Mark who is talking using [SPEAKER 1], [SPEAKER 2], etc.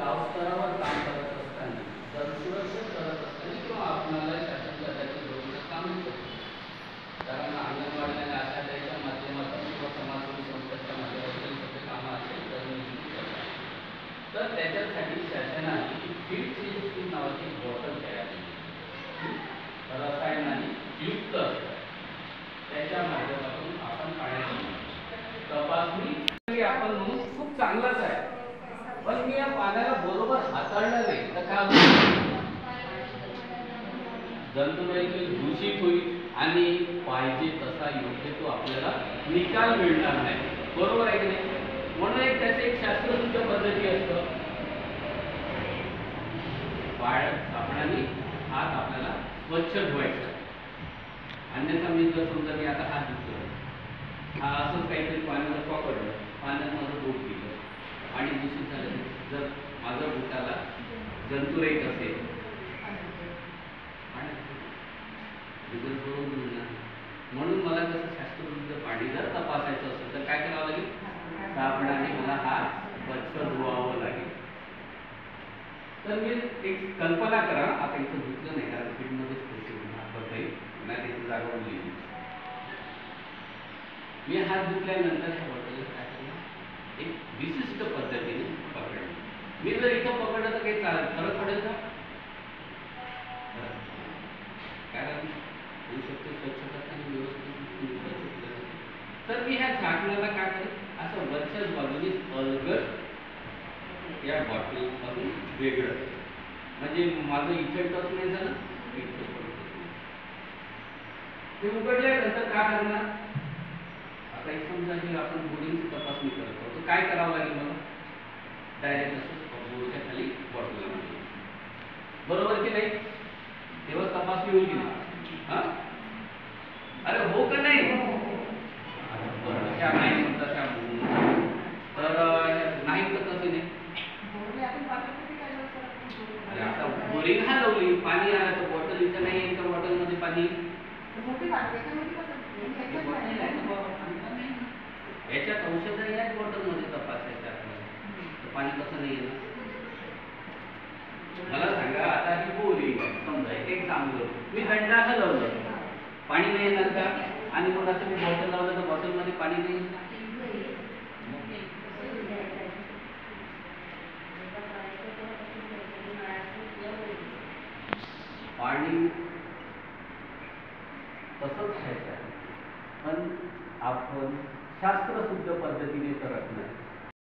[SPEAKER 1] गावस्तरावर काम करत असताना सुरक्षित करत असताना किंवा आपणाला शासनाला त्याची गरज काम करतो. कारण अंगणवाडी आणि आशाच्या माध्यमातून किंवा समाजसेवी संस्थेच्या माध्यमातून सगळे कामं असेल तर त्याच्यासाठी शासनाने फीड सिस्टीम नावाची बॉटल तयार केली. रसायनाने युक्त असतात त्याच्या माध्यमातून आपण पाण्याची तपासणी आपण म्हणून खूप चांगलाच आहे. पण मी या पाण्याला बरोबर हाताळलं नाही तर काय जंतुरहित दूषित होईल आणि पाहिजे तसा योग्य तो आपल्याला निकाल मिळणार नाही. बरोबर आहे की नाही? म्हणून त्याचे एक शास्त्रशुद्ध पद्धती असतं. साबणाने हात आपल्याला स्वच्छ धुवायचा. अन्यथा मी जर समजा मी आता हात धुतलो, हा असंच काहीतरी पाण्याला पकडलं, पाण्यात माझं बोट गेलं आणि दूषित झालं, जर माझ्या बोटाला जंतुरहित असेल म्हणून मला कसं शास्त्रशुद्ध पाणी जर तपासायचं असेल तर काय करावं लागेल? साबणाने मला हात स्वच्छ धुवावं लागेल. तर मी एक कल्पना करा, आता इथं धुतलं नाही कारण फील्डमध्येच नाही तिथे जागा उरली. मी हात धुतल्यानंतर ह्या बॉटलला काय करणार? एक विशिष्ट पद्धतीने पकडलं. मी जर इथं पकडलं तर काही फरक पडेल का? कारण होऊ शकतो स्वच्छ करताना व्यवस्थित. तर मी ह्या झाकणाला काय करेल? असं वरच्याच बाजूने अलगद या बॉटल पासून वेगळं, म्हणजे माझं इथे टच नाही झालं, इथे पडत नाही. ते उघडल्यानंतर काय करणार? आता एक समजा की आपण बोरिंगची तपासणी करत आहोत तर काय करावं लागेल मला? डायरेक्ट असं बोरच्या खाली बॉटल लावली. बरोबर की नाही? तेव्हा तपासणी होईल की नाही? हा? अरे हो का नाही? त्या नाही म्हणतात त्या तर नाही तर कसं नाही. अरे आता बोरिंग हलवली, पाणी आलं तर बॉटल इथं नाही आहे, बॉटलमध्ये पाणी याच्यात औषध याच बॉटलमध्ये तपासायचं आपल्याला, तर पाणी कसं नाही येणार? मला सांगा, आता ही बोरिंग समजा एक सांगतो मी हंडा हलवलं, पाणी नाही येणार का? आणि मग असं मी बॉटल लावलं तर बॉटलमध्ये पाणी नाही येणार. पाणी तसंच घ्यायचं आहे, पण आपण शास्त्रशुद्ध पद्धतीने करत नाही.